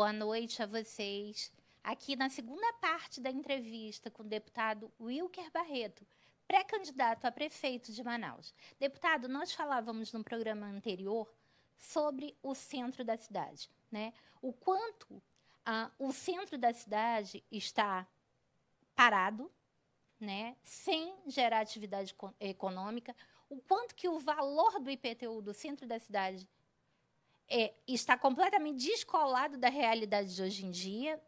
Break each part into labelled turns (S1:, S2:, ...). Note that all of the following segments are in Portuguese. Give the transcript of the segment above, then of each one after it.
S1: boa noite a vocês. Aqui na segunda parte da entrevista com o deputado Wilker Barreto, pré-candidato a prefeito de Manaus. Deputado, nós falávamos no programa anterior sobre o centro da cidade, né? O quanto o centro da cidade está parado, né? Sem gerar atividade econômica, o quanto que o valor do IPTU do centro da cidade está completamente descolado da realidade de hoje em dia.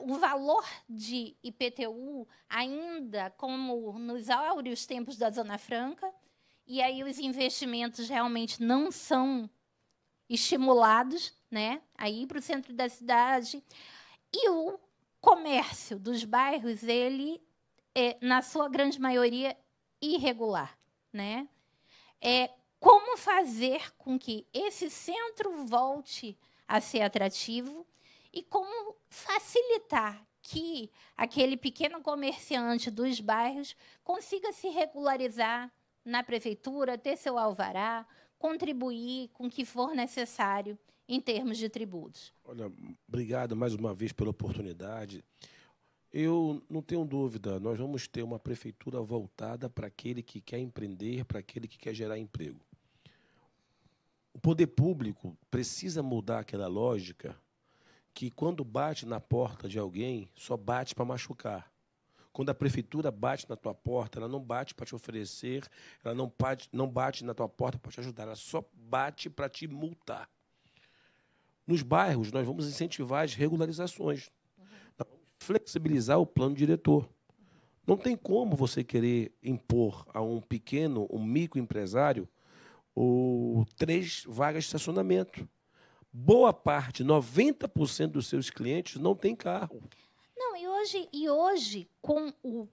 S1: O valor de IPTU ainda como nos áureos tempos da Zona Franca, e aí os investimentos realmente não são estimulados, né, aí para o centro da cidade. E o comércio dos bairros, ele na sua grande maioria, irregular, né? Como fazer com que esse centro volte a ser atrativo e como facilitar que aquele pequeno comerciante dos bairros consiga se regularizar na prefeitura, ter seu alvará, contribuir com o que for necessário em termos de tributos.
S2: Olha, obrigado mais uma vez pela oportunidade. Eu não tenho dúvida, nós vamos ter uma prefeitura voltada para aquele que quer empreender, para aquele que quer gerar emprego. O poder público precisa mudar aquela lógica que, quando bate na porta de alguém, só bate para machucar. Quando a prefeitura bate na tua porta, ela não bate para te oferecer, ela não bate na tua porta para te ajudar, ela só bate para te multar. Nos bairros, nós vamos incentivar as regularizações. Nós vamos flexibilizar o plano diretor. Não tem como você querer impor a um microempresário, 3 vagas de estacionamento. Boa parte, 90% dos seus clientes não tem carro.
S1: Não, e hoje, com o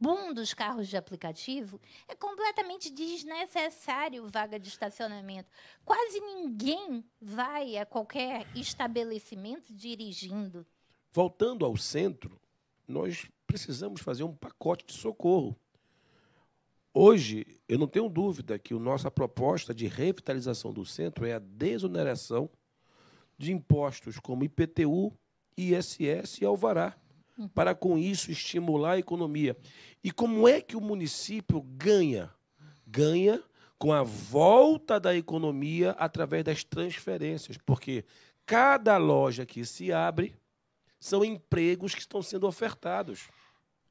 S1: boom dos carros de aplicativo, é completamente desnecessário vaga de estacionamento. Quase ninguém vai a qualquer estabelecimento dirigindo.
S2: Voltando ao centro, nós precisamos fazer um pacote de socorro. Hoje, eu não tenho dúvida que a nossa proposta de revitalização do centro é a desoneração de impostos como IPTU, ISS e alvará, para, com isso, estimular a economia. E como é que o município ganha? Ganha com a volta da economia através das transferências, porque cada loja que se abre são empregos que estão sendo ofertados.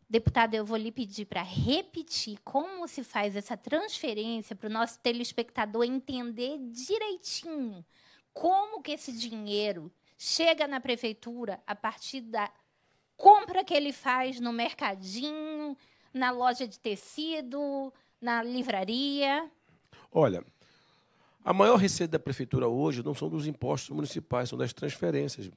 S1: Deputado, eu vou lhe pedir para repetir como se faz essa transferência para o nosso telespectador entender direitinho como que esse dinheiro chega na prefeitura a partir da compra que ele faz no mercadinho, na loja de tecido, na livraria.
S2: Olha, a maior receita da prefeitura hoje não são dos impostos municipais, são das transferências.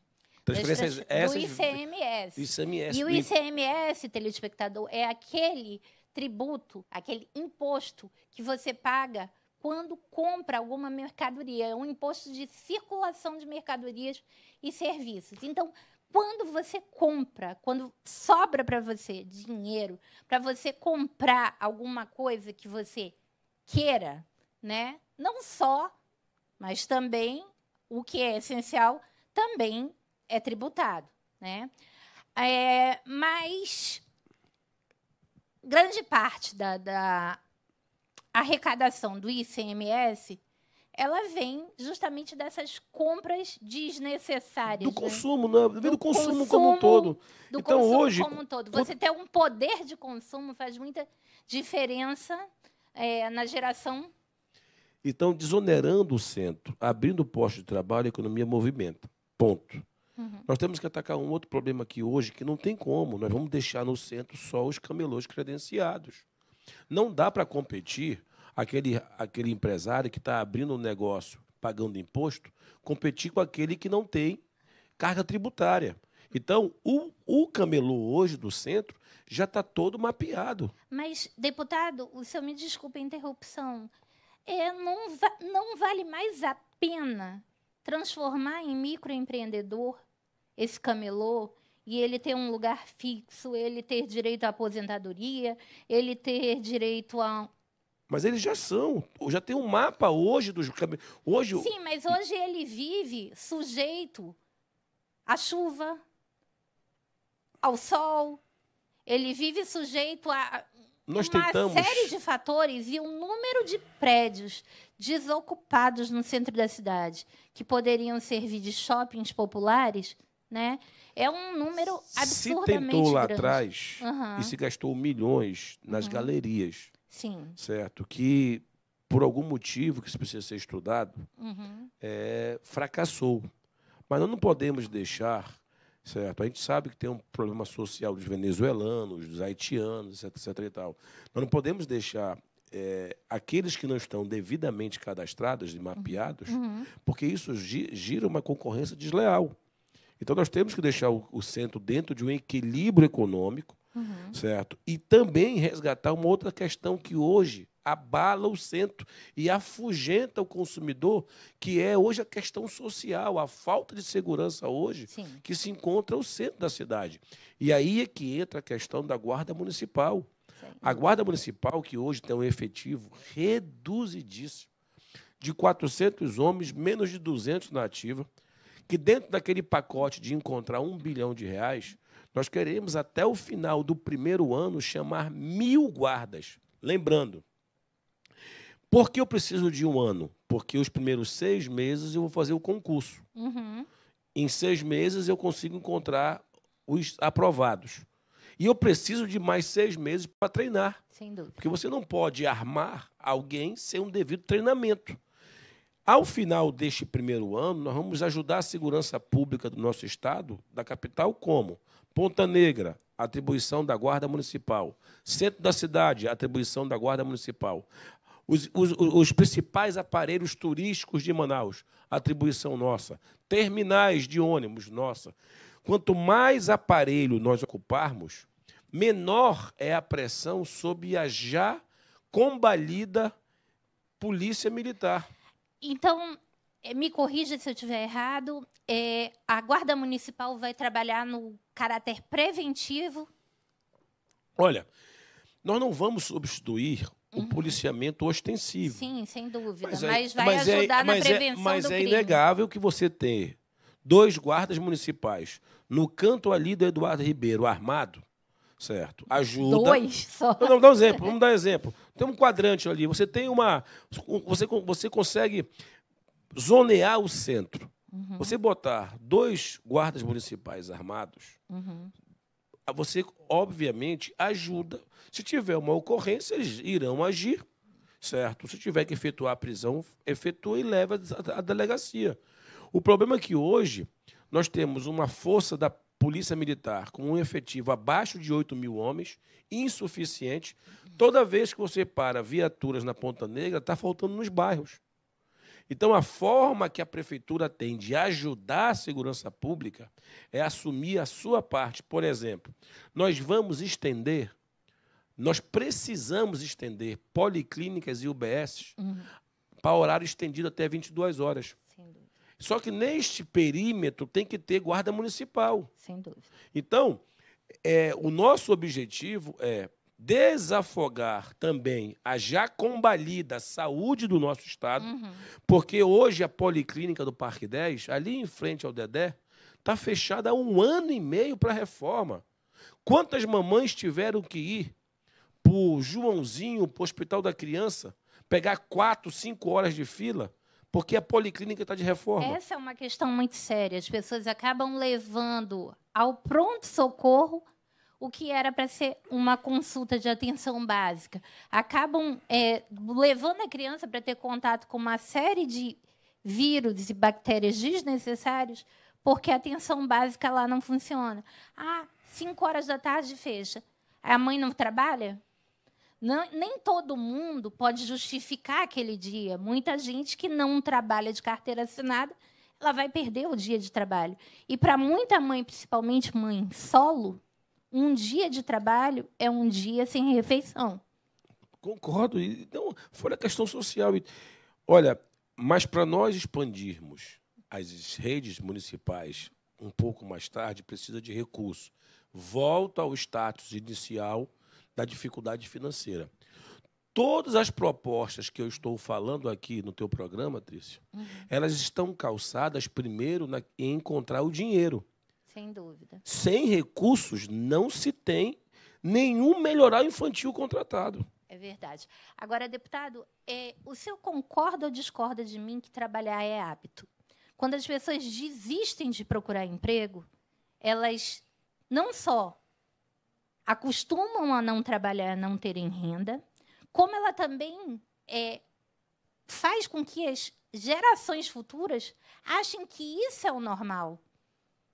S2: Transferências
S1: do ICMS.
S2: ICMS.
S1: E o ICMS, telespectador, é aquele tributo, aquele imposto que você paga quando compra alguma mercadoria. É um imposto de circulação de mercadorias e serviços. Então, quando você compra, quando sobra para você dinheiro, para você comprar alguma coisa que você queira, né? Não só, mas também o que é essencial também é tributado, né? Mas grande parte da arrecadação do ICMS, ela vem justamente dessas compras desnecessárias.
S2: Do consumo, né? Do consumo como um todo.
S1: Do
S2: então,
S1: consumo
S2: hoje,
S1: como um todo. Você ter um poder de consumo faz muita diferença na geração.
S2: Então, desonerando o centro, abrindo postos de trabalho, a economia movimenta. Ponto. Nós temos que atacar um outro problema aqui hoje, que não tem como. Nós vamos deixar no centro só os camelôs credenciados. Não dá para competir aquele empresário que está abrindo um negócio, pagando imposto, competir com aquele que não tem carga tributária. Então, o camelô hoje do centro já está todo mapeado.
S1: Mas, deputado, o senhor me desculpe a interrupção. Não vale mais a pena transformar em microempreendedor esse camelô e ele ter um lugar fixo, ele ter direito à aposentadoria, ele ter direito a...
S2: Mas eles já são. Já tem um mapa hoje dos camelôs.
S1: Sim, mas hoje ele vive sujeito à chuva, ao sol. Ele vive sujeito a uma série de fatores e um número de prédios desocupados no centro da cidade, que poderiam servir de shoppings populares, né? É um número absurdamente grande.
S2: Se tentou lá atrás e se gastou milhões nas galerias,
S1: sim,
S2: certo? Que, por algum motivo que isso precisa ser estudado, fracassou. Mas nós não podemos deixar, certo? A gente sabe que tem um problema social dos venezuelanos, dos haitianos, etc. e tal. Nós não podemos deixar aqueles que não estão devidamente cadastrados e mapeados, porque isso gira uma concorrência desleal. Então, nós temos que deixar o centro dentro de um equilíbrio econômico, certo? E também resgatar uma outra questão que hoje abala o centro e afugenta o consumidor, que é hoje a questão social, a falta de segurança hoje, que se encontra no centro da cidade. E aí é que entra a questão da Guarda Municipal. A Guarda Municipal, que hoje tem um efetivo reduzidíssimo, de 400 homens, menos de 200 na ativa, que dentro daquele pacote de encontrar R$1 bilhão, nós queremos, até o final do primeiro ano, chamar 1.000 guardas. Lembrando, por que eu preciso de um ano? Porque os primeiros 6 meses eu vou fazer o concurso. Em 6 meses eu consigo encontrar os aprovados. E eu preciso de mais 6 meses para treinar.
S1: Sem dúvida.
S2: Porque você não pode armar alguém sem um devido treinamento. Ao final deste primeiro ano, nós vamos ajudar a segurança pública do nosso estado, da capital, como? Ponta Negra, atribuição da Guarda Municipal. Centro da cidade, atribuição da Guarda Municipal. Os principais aparelhos turísticos de Manaus, atribuição nossa. Terminais de ônibus, nossa. Quanto mais aparelho nós ocuparmos, menor é a pressão sob a já combalida Polícia Militar.
S1: Então, me corrija se eu estiver errado, a Guarda Municipal vai trabalhar no caráter preventivo?
S2: Olha, nós não vamos substituir o policiamento ostensivo.
S1: Sim, sem dúvida, mas vai ajudar na prevenção do crime.
S2: Mas é inegável que você ter 2 guardas municipais no canto ali do Eduardo Ribeiro armado, certo? Ajuda.
S1: 2 só?
S2: Vamos dar um exemplo. Vamos dar um exemplo. Tem um quadrante ali. Você tem você consegue zonear o centro. Você botar 2 guardas municipais armados, você, obviamente, ajuda. Se tiver uma ocorrência, eles irão agir, certo? Se tiver que efetuar a prisão, efetua e leva à delegacia. O problema é que hoje nós temos uma força da Polícia Militar com um efetivo abaixo de 8.000 homens, insuficiente. Toda vez que você para viaturas na Ponta Negra, está faltando nos bairros. Então, a forma que a Prefeitura tem de ajudar a segurança pública é assumir a sua parte. Por exemplo, nós precisamos estender policlínicas e UBS para horário estendido até 22 horas. Só que neste perímetro tem que ter guarda municipal.
S1: Sem dúvida.
S2: Então, o nosso objetivo é desafogar também a já combalida saúde do nosso estado, porque hoje a policlínica do Parque 10, ali em frente ao Dedé, está fechada há 1 ano e meio para a reforma. Quantas mamães tiveram que ir para o Joãozinho, para o Hospital da Criança, pegar 4, 5 horas de fila, porque a policlínica está de reforma?
S1: Essa é uma questão muito séria. As pessoas acabam levando ao pronto-socorro o que era para ser uma consulta de atenção básica. Acabam levando a criança para ter contato com uma série de vírus e bactérias desnecessários, porque a atenção básica lá não funciona. 5 horas da tarde fecha. A mãe não trabalha? Não, nem todo mundo pode justificar aquele dia. Muita gente que não trabalha de carteira assinada, ela vai perder o dia de trabalho. E para muita mãe, principalmente mãe solo, um dia de trabalho é um dia sem refeição.
S2: Concordo. Então, fora a questão social. Olha, mas para nós expandirmos as redes municipais um pouco mais tarde, precisa de recurso. Volta ao status inicial da dificuldade financeira. Todas as propostas que eu estou falando aqui no teu programa, Trícia, elas estão calçadas primeiro em encontrar o dinheiro.
S1: Sem dúvida.
S2: Sem recursos não se tem nenhum melhoral infantil contratado.
S1: É verdade. Agora, deputado, o senhor concorda ou discorda de mim que trabalhar é hábito? Quando as pessoas desistem de procurar emprego, elas não só acostumam a não trabalhar, a não terem renda, como ela também faz com que as gerações futuras achem que isso é o normal.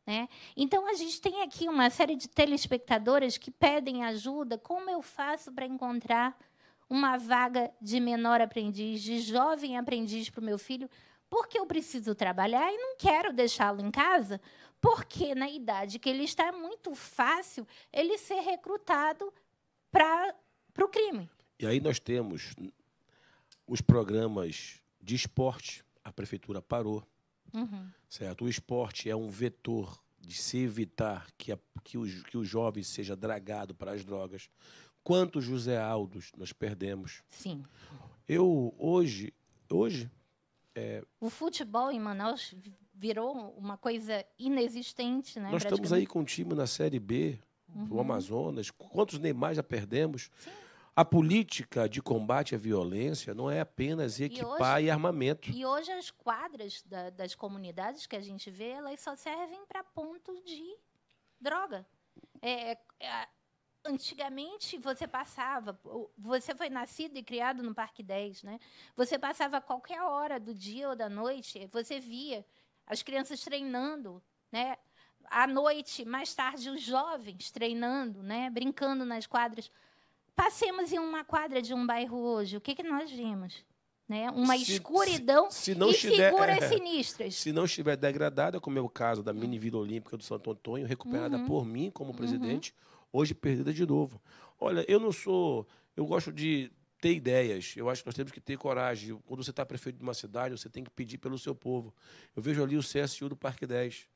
S1: Né? Então, a gente tem aqui uma série de telespectadoras que pedem ajuda. Como eu faço para encontrar uma vaga de menor aprendiz, de jovem aprendiz para o meu filho? Porque eu preciso trabalhar e não quero deixá-lo em casa, porque, na idade que ele está, é muito fácil ele ser recrutado para o crime.
S2: E aí nós temos os programas de esporte. A prefeitura parou. Certo? O esporte é um vetor de se evitar que o jovem seja dragado para as drogas. Quantos José Aldos nós perdemos?
S1: Sim.
S2: Hoje
S1: o futebol em Manaus virou uma coisa inexistente, né?
S2: Nós estamos aí com um time na Série B, do Amazonas. Quantos Neymar já perdemos?
S1: Sim.
S2: A política de combate à violência não é apenas equipar e armamento.
S1: E hoje as quadras das comunidades que a gente vê, elas só servem para ponto de droga. Antigamente, você foi nascido e criado no Parque 10, né? Você passava a qualquer hora do dia ou da noite, você via as crianças treinando, né? À noite, mais tarde, os jovens treinando, né? Brincando nas quadras. Passemos em uma quadra de um bairro hoje, o que nós vimos? Né? Uma escuridão e figuras sinistras.
S2: Se não estiver degradada, como é o caso da mini Vila Olímpica do Santo Antônio, recuperada por mim como presidente, hoje perdida de novo. Olha, eu gosto de ter ideias. Eu acho que nós temos que ter coragem. Quando você está prefeito de uma cidade, você tem que pedir pelo seu povo. Eu vejo ali o CSU do Parque 10.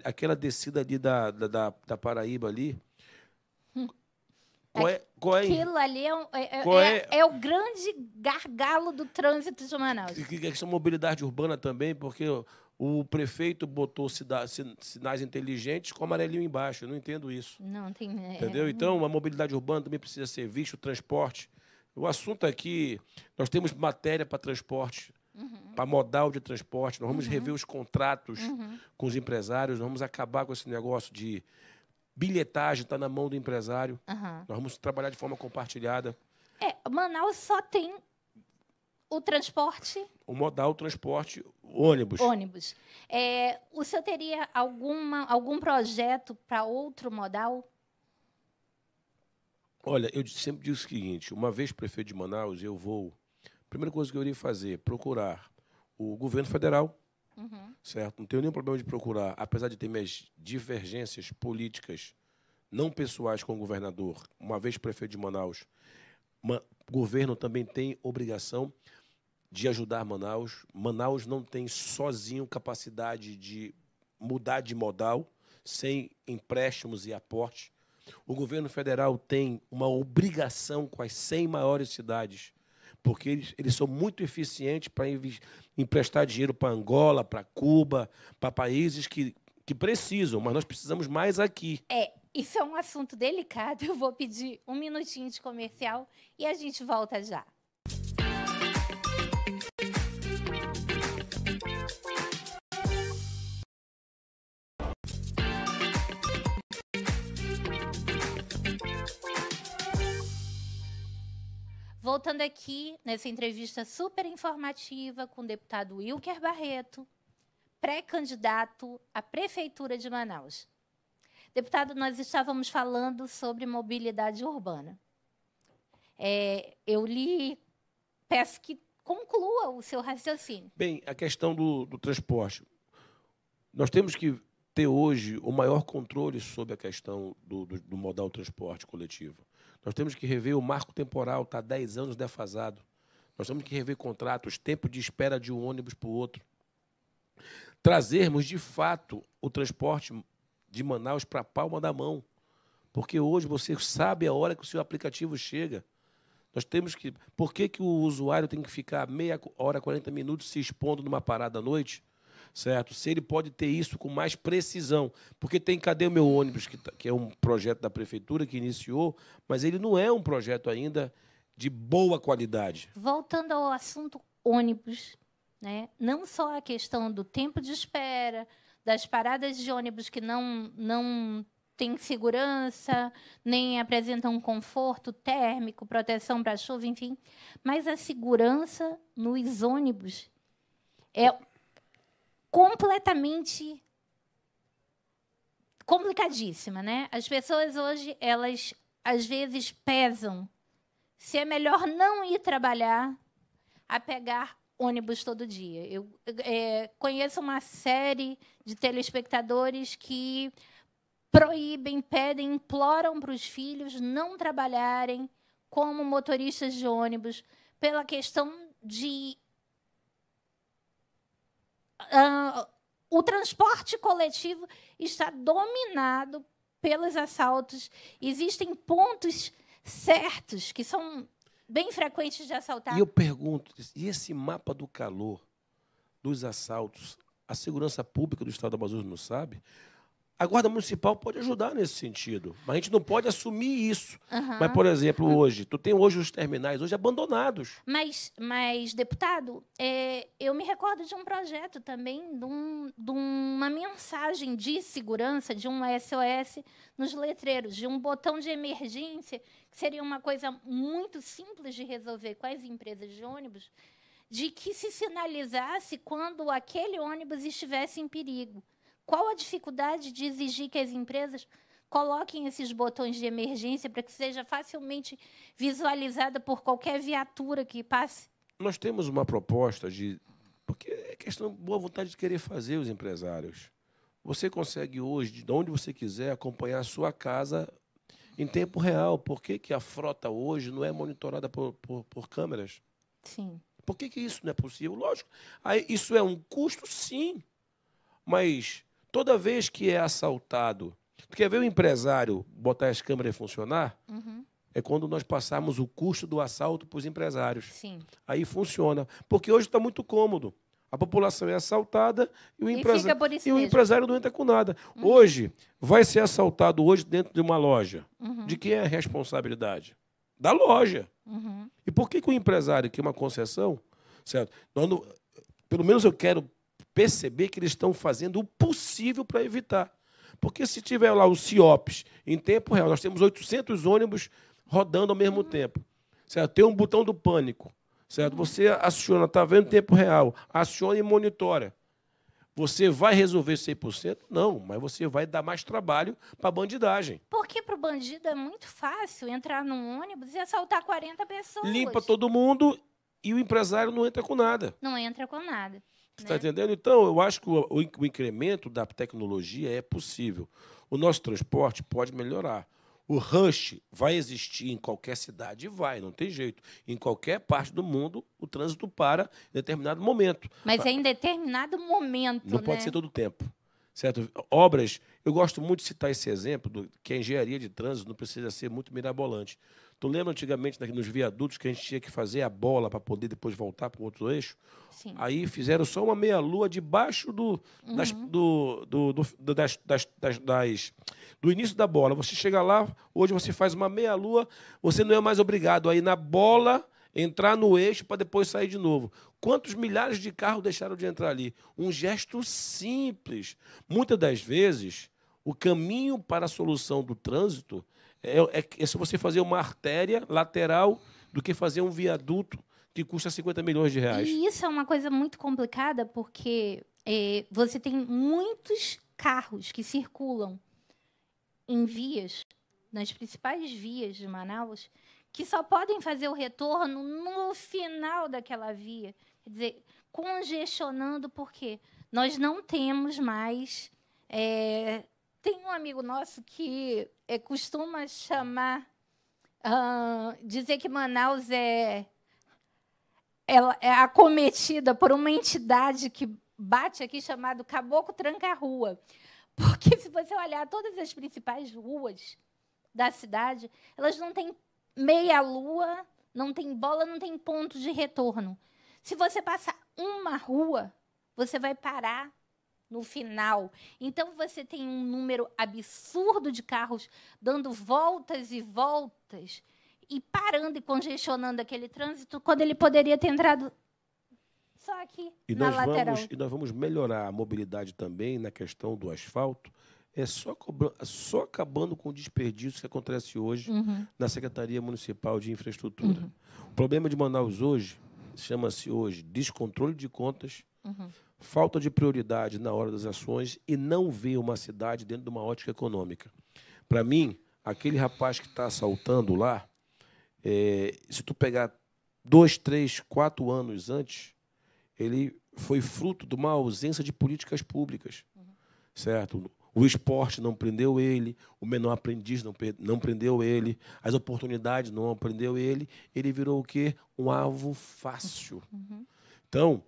S2: Aquela descida ali da Paraíba ali.
S1: Aquilo ali é o grande gargalo do trânsito de Manaus.
S2: E questão de mobilidade urbana também, porque o prefeito botou sinais inteligentes com amarelinho embaixo. Eu não entendo isso.
S1: Não tem.
S2: Entendeu? Então, a mobilidade urbana também precisa ser vista, o transporte. O assunto aqui, nós temos matéria para transporte, para modal de transporte. Nós vamos rever os contratos com os empresários, nós vamos acabar com esse negócio de bilhetagem, está na mão do empresário. Nós vamos trabalhar de forma compartilhada.
S1: Manaus só tem o transporte...
S2: O modal, o transporte, ônibus.
S1: O senhor teria algum projeto para outro modal?
S2: Olha, eu sempre digo o seguinte, uma vez prefeito de Manaus, a primeira coisa que eu iria fazer, procurar o governo federal, certo? Não tenho nenhum problema de procurar, apesar de ter minhas divergências políticas, não pessoais com o governador, uma vez prefeito de Manaus, o governo também tem obrigação de ajudar Manaus. Manaus não tem sozinho capacidade de mudar de modal, sem empréstimos e aportes. O governo federal tem uma obrigação com as 100 maiores cidades, porque eles são muito eficientes para emprestar dinheiro para Angola, para Cuba, para países que precisam, mas nós precisamos mais aqui.
S1: Isso é um assunto delicado. Eu vou pedir um minutinho de comercial e a gente volta já. Voltando aqui nessa entrevista super informativa com o deputado Wilker Barreto, pré-candidato à Prefeitura de Manaus. Deputado, nós estávamos falando sobre mobilidade urbana. Eu lhe peço que conclua o seu raciocínio.
S2: Bem, a questão do transporte. Nós temos que ter hoje o maior controle sobre a questão do modal transporte coletivo. Nós temos que rever o marco temporal, está 10 anos defasado. Nós temos que rever contratos, tempo de espera de um ônibus para o outro. Trazermos, de fato, o transporte de Manaus para a palma da mão. Porque hoje você sabe a hora que o seu aplicativo chega. Nós temos que... Por que o usuário tem que ficar meia hora, 40 minutos se expondo numa parada à noite, certo? Se ele pode ter isso com mais precisão. Porque tem Cadê o Meu Ônibus, que é um projeto da prefeitura que iniciou, mas ele não é um projeto ainda de boa qualidade.
S1: Voltando ao assunto ônibus, né? Não só a questão do tempo de espera, das paradas de ônibus que não têm segurança, nem apresentam conforto térmico, proteção para chuva, enfim, mas a segurança nos ônibus é completamente complicadíssima, né? As pessoas hoje, elas às vezes pesam se é melhor não ir trabalhar a pegar ônibus todo dia. Eu conheço uma série de telespectadores que proíbem, pedem, imploram para os filhos não trabalharem como motoristas de ônibus pela questão de o transporte coletivo está dominado pelos assaltos. Existem pontos certos que são bem frequentes de assaltar.
S2: E eu pergunto, e esse mapa do calor, dos assaltos, a segurança pública do Estado do Amazonas não sabe? A Guarda Municipal pode ajudar nesse sentido, mas a gente não pode assumir isso. Mas, por exemplo, hoje, tu tem hoje os terminais hoje abandonados.
S1: Mas deputado, eu me recordo de um projeto também, de uma mensagem de segurança, de um SOS nos letreiros, de um botão de emergência, que seria uma coisa muito simples de resolver com as empresas de ônibus, de que se sinalizasse quando aquele ônibus estivesse em perigo. Qual a dificuldade de exigir que as empresas coloquem esses botões de emergência para que seja facilmente visualizada por qualquer viatura que passe?
S2: Nós temos uma proposta porque é questão de boa vontade de querer fazer os empresários. Você consegue hoje, de onde você quiser, acompanhar a sua casa em tempo real. Por que a frota hoje não é monitorada por câmeras?
S1: Sim.
S2: Por que isso não é possível? Lógico, aí, isso é um custo, sim, mas toda vez que é assaltado, tu quer ver o empresário botar as câmeras a funcionar? É quando nós passarmos o custo do assalto para os empresários.
S1: Sim.
S2: Aí funciona. Porque hoje está muito cômodo. A população é assaltada e o empresário não entra com nada. Hoje, vai ser assaltado hoje dentro de uma loja. De quem é a responsabilidade? Da loja. E por que o empresário, que é uma concessão, certo? Pelo menos eu quero perceber que eles estão fazendo o possível para evitar. Porque se tiver lá os CIOPs em tempo real, nós temos 800 ônibus rodando ao mesmo tempo. Certo? Tem um botão do pânico. Certo? Você aciona, está vendo em tempo real, aciona e monitora. Você vai resolver 100%? Não, mas você vai dar mais trabalho para a bandidagem.
S1: Porque para o bandido é muito fácil entrar num ônibus e assaltar 40 pessoas.
S2: Limpa todo mundo e o empresário não entra com nada.
S1: Não entra com nada.
S2: Você está entendendo? Então, eu acho que o incremento da tecnologia é possível. O nosso transporte pode melhorar. O rush vai existir em qualquer cidade? Vai, não tem jeito. Em qualquer parte do mundo, o trânsito para em determinado momento.
S1: Mas é em determinado momento,
S2: não pode ser todo o tempo. Certo? Obras, eu gosto muito de citar esse exemplo, que a engenharia de trânsito não precisa ser muito mirabolante. Tu lembra antigamente nos viadutos que a gente tinha que fazer a bola para poder depois voltar para o outro eixo?
S1: Sim.
S2: Aí fizeram só uma meia-lua debaixo do início da bola. Você chega lá, hoje você faz uma meia-lua, você não é mais obrigado a ir na bola, entrar no eixo para depois sair de novo. Quantos milhares de carros deixaram de entrar ali? Um gesto simples. Muitas das vezes, o caminho para a solução do trânsito é se você fazer uma artéria lateral do que fazer um viaduto que custa 50 milhões de reais.
S1: E isso é uma coisa muito complicada, porque você tem muitos carros que circulam em vias, nas principais vias de Manaus, que só podem fazer o retorno no final daquela via. Quer dizer, congestionando, porque nós não temos mais... Tem um amigo nosso que costuma chamar, dizer que Manaus ela é acometida por uma entidade que bate aqui chamado Caboclo Tranca-Rua. Porque, se você olhar todas as principais ruas da cidade, elas não têm meia-lua, não tem bola, não tem ponto de retorno. Se você passar uma rua, você vai parar no final. Então, você tem um número absurdo de carros dando voltas e voltas e parando e congestionando aquele trânsito, quando ele poderia ter entrado só aqui, na lateral.
S2: E nós vamos melhorar a mobilidade também na questão do asfalto, só acabando com o desperdício que acontece hoje na Secretaria Municipal de Infraestrutura. O problema de Manaus hoje chama-se hoje descontrole de contas, falta de prioridade na hora das ações e não ver uma cidade dentro de uma ótica econômica. Para mim, aquele rapaz que está assaltando lá, se tu pegar 2, 3, 4 anos antes, ele foi fruto de uma ausência de políticas públicas, certo? O esporte não prendeu ele, o menor aprendiz não prendeu ele, as oportunidades não prendeu ele, ele virou o quê? Um alvo fácil. Então,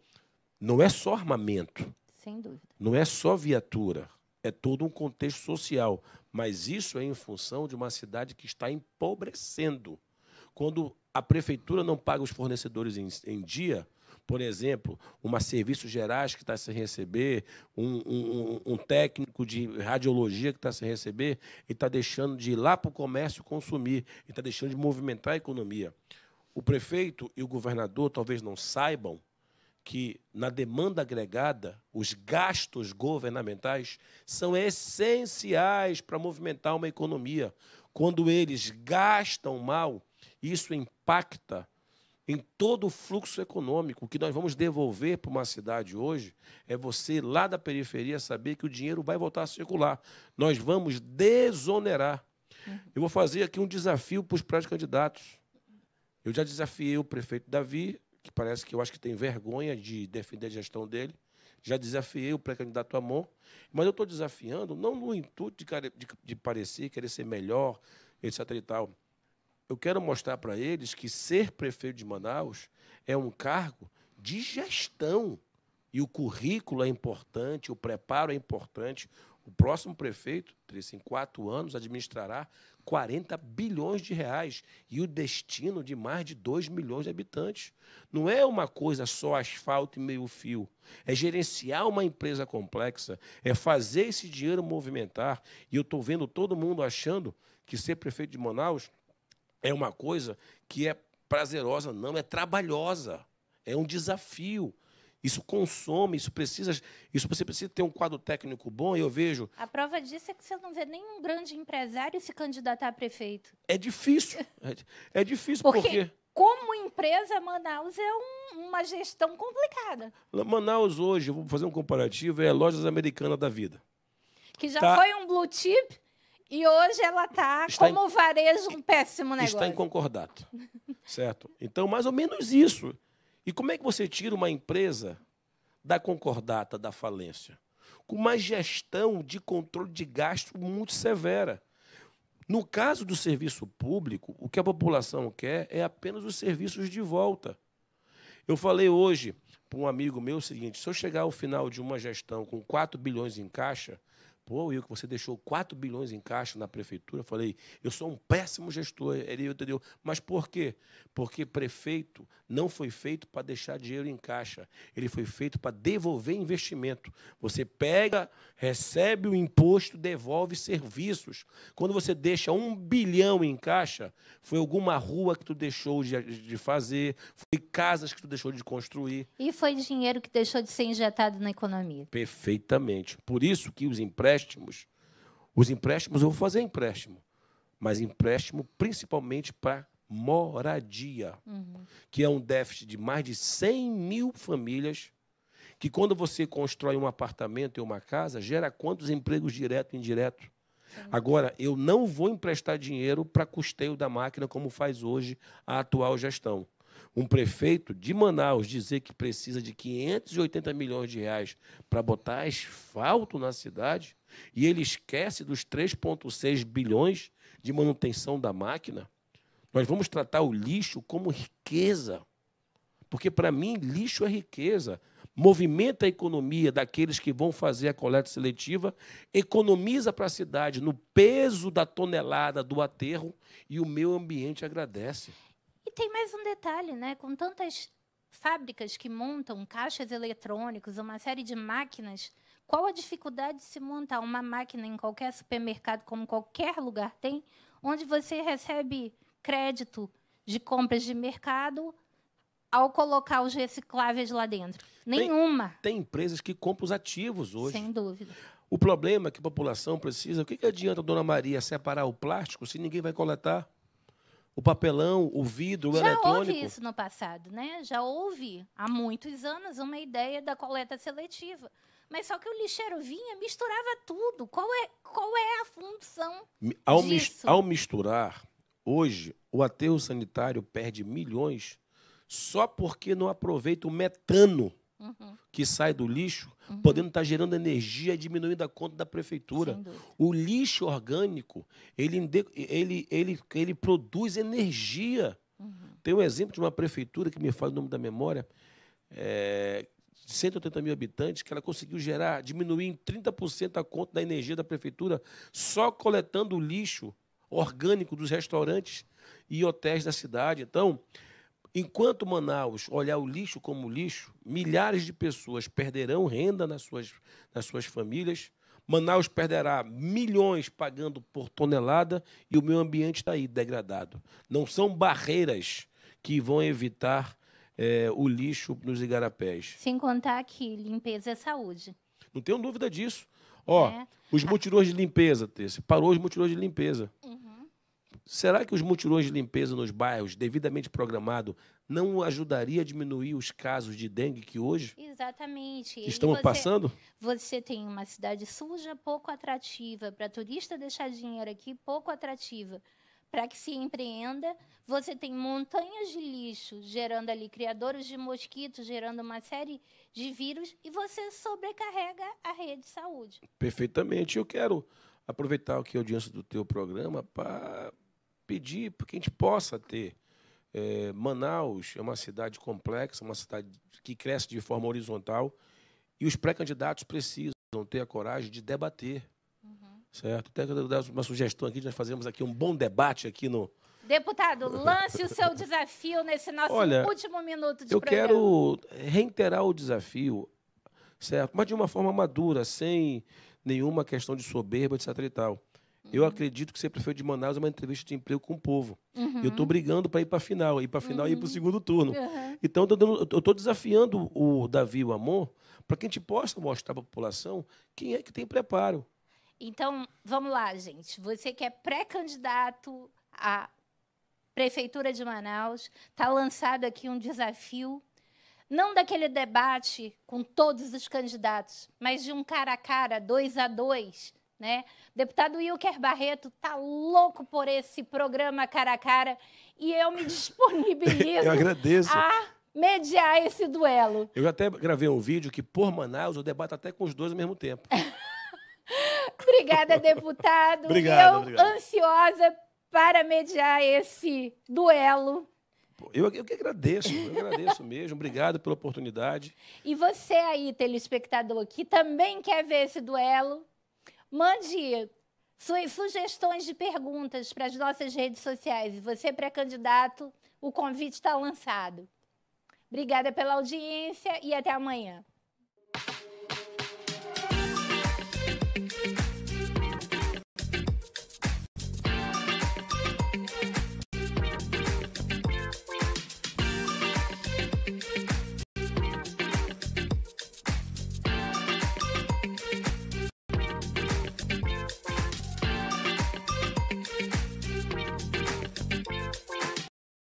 S2: não é só armamento,
S1: sem dúvida,
S2: não é só viatura, é todo um contexto social, mas isso é em função de uma cidade que está empobrecendo. Quando a prefeitura não paga os fornecedores em dia, por exemplo, uma Serviços Gerais que está sem receber, um técnico de radiologia que está sem receber, ele está deixando de ir lá para o comércio consumir, ele está deixando de movimentar a economia. O prefeito e o governador talvez não saibam que, na demanda agregada, os gastos governamentais são essenciais para movimentar uma economia. Quando eles gastam mal, isso impacta em todo o fluxo econômico. O que nós vamos devolver para uma cidade hoje é você, lá da periferia, saber que o dinheiro vai voltar a circular. Nós vamos desonerar. Eu vou fazer aqui um desafio para os pré-candidatos. Eu já desafiei o prefeito Davi, que parece que eu acho que tem vergonha de defender a gestão dele. Já desafiei o pré-candidato Amon, mas eu estou desafiando não no intuito de parecer, querer ser melhor, etc. e tal. Eu quero mostrar para eles que ser prefeito de Manaus é um cargo de gestão. E o currículo é importante, o preparo é importante. O próximo prefeito, em 4 anos, administrará 40 bilhões de reais e o destino de mais de 2 milhões de habitantes. Não é uma coisa só asfalto e meio fio. É gerenciar uma empresa complexa, é fazer esse dinheiro movimentar. E eu estou vendo todo mundo achando que ser prefeito de Manaus é uma coisa que é prazerosa, não, é trabalhosa, é um desafio. Isso consome, isso você precisa ter um quadro técnico bom, e eu vejo...
S1: A prova disso é que você não vê nenhum grande empresário se candidatar a prefeito.
S2: É difícil, é difícil
S1: porque como empresa, Manaus é uma gestão complicada.
S2: Manaus hoje, eu vou fazer um comparativo, é Lojas Americanas da vida.
S1: Que já foi um blue chip... E hoje ela está como varejo, um péssimo negócio.
S2: Está em concordato, certo? Então, mais ou menos isso. E como é que você tira uma empresa da concordata, da falência? Com uma gestão de controle de gasto muito severa. No caso do serviço público, o que a população quer é apenas os serviços de volta. Eu falei hoje para um amigo meu o seguinte: se eu chegar ao final de uma gestão com 4 bilhões em caixa... Pô, Will, que você deixou 4 bilhões em caixa na prefeitura. Eu falei, eu sou um péssimo gestor. Ele entendeu. Mas por quê? Porque prefeito não foi feito para deixar dinheiro em caixa. Ele foi feito para devolver investimento. Você pega, recebe o imposto, devolve serviços. Quando você deixa 1 bilhão em caixa, foi alguma rua que tu deixou de fazer, foi casas que tu deixou de construir.
S1: E foi dinheiro que deixou de ser injetado na economia.
S2: Perfeitamente. Por isso que os empréstimos, eu vou fazer empréstimo, mas empréstimo principalmente para moradia, que é um déficit de mais de 100 mil famílias, que quando você constrói um apartamento e uma casa, gera quantos empregos direto e indireto? Agora, eu não vou emprestar dinheiro para custeio da máquina, como faz hoje a atual gestão. Um prefeito de Manaus dizer que precisa de 580 milhões de reais para botar asfalto na cidade e ele esquece dos 3,6 bilhões de manutenção da máquina, nós vamos tratar o lixo como riqueza. Porque, para mim, lixo é riqueza. Movimenta a economia daqueles que vão fazer a coleta seletiva, economiza para a cidade no peso da tonelada do aterro e o meio ambiente agradece.
S1: E tem mais um detalhe, né? Com tantas fábricas que montam caixas eletrônicos, uma série de máquinas Qual a dificuldade de se montar uma máquina em qualquer supermercado, como qualquer lugar tem, onde você recebe crédito de compras de mercado ao colocar os recicláveis lá dentro? Nenhuma.
S2: Tem empresas que compram os ativos hoje.
S1: Sem dúvida.
S2: O problema é que a população precisa... O que adianta, dona Maria, separar o plástico se ninguém vai coletar? O papelão, o vidro, o eletrônico...
S1: Já houve isso no passado, né? Já houve, há muitos anos, uma ideia da coleta seletiva. Mas só que o lixeiro vinha, misturava tudo. Qual é a função disso?
S2: Ao misturar, hoje, o aterro sanitário perde milhões só porque não aproveita o metano que sai do lixo, podendo estar gerando energia e diminuindo a conta da prefeitura. O lixo orgânico, ele produz energia. Tem um exemplo de uma prefeitura, que me fala o nome da memória, 180 mil habitantes, que ela conseguiu diminuir em 30% a conta da energia da prefeitura só coletando o lixo orgânico dos restaurantes e hotéis da cidade. Então, enquanto Manaus olhar o lixo como lixo, milhares de pessoas perderão renda nas suas famílias, Manaus perderá milhões pagando por tonelada e o meio ambiente está aí degradado. Não são barreiras que vão evitar o lixo nos igarapés.
S1: Sem contar que limpeza é saúde.
S2: Não tenho dúvida disso. Os mutirões de limpeza, Tessa, parou os mutirões de limpeza. Será que os mutirões de limpeza nos bairros, devidamente programado, não ajudaria a diminuir os casos de dengue que hoje
S1: Exatamente.
S2: estamos passando?
S1: Você tem uma cidade suja, pouco atrativa, para turista deixar dinheiro aqui, pouco atrativa. Para que se empreenda, você tem montanhas de lixo, gerando ali criadores de mosquitos, gerando uma série de vírus, e você sobrecarrega a rede de saúde.
S2: Perfeitamente. Eu quero aproveitar aqui a audiência do teu programa para pedir para que a gente possa ter. Manaus é uma cidade complexa, uma cidade que cresce de forma horizontal, e os pré-candidatos precisam ter a coragem de debater. Certo? Até quero dar uma sugestão aqui, nós fazemos aqui um bom debate aqui no...
S1: Deputado, lance o seu desafio nesse nosso último minuto de programa.
S2: Eu quero reiterar o desafio, certo? Mas de uma forma madura, sem nenhuma questão de soberba, etc. e tal. Eu acredito que ser prefeito de Manaus é uma entrevista de emprego com o povo. Eu estou brigando para ir para a final, e para ir para o segundo turno. Então, eu estou desafiando o Davi e o Amon para que a gente possa mostrar para a população quem é que tem preparo.
S1: Então, vamos lá, gente. Você que é pré-candidato à Prefeitura de Manaus, está lançado aqui um desafio, não daquele debate com todos os candidatos, mas de um cara a cara, 2 a 2, né? O deputado Wilker Barreto está louco por esse programa cara a cara e eu me disponibilizo
S2: eu agradeço.
S1: A mediar esse duelo.
S2: Eu até gravei um vídeo que, por Manaus, eu debato até com os dois ao mesmo tempo.
S1: Obrigada, deputado.
S2: Obrigado.
S1: Ansiosa para mediar esse duelo.
S2: Eu que agradeço, mesmo. Obrigado pela oportunidade.
S1: E você aí, telespectador, que também quer ver esse duelo, mande suas sugestões de perguntas para as nossas redes sociais. E você, pré-candidato, o convite está lançado. Obrigada pela audiência e até amanhã.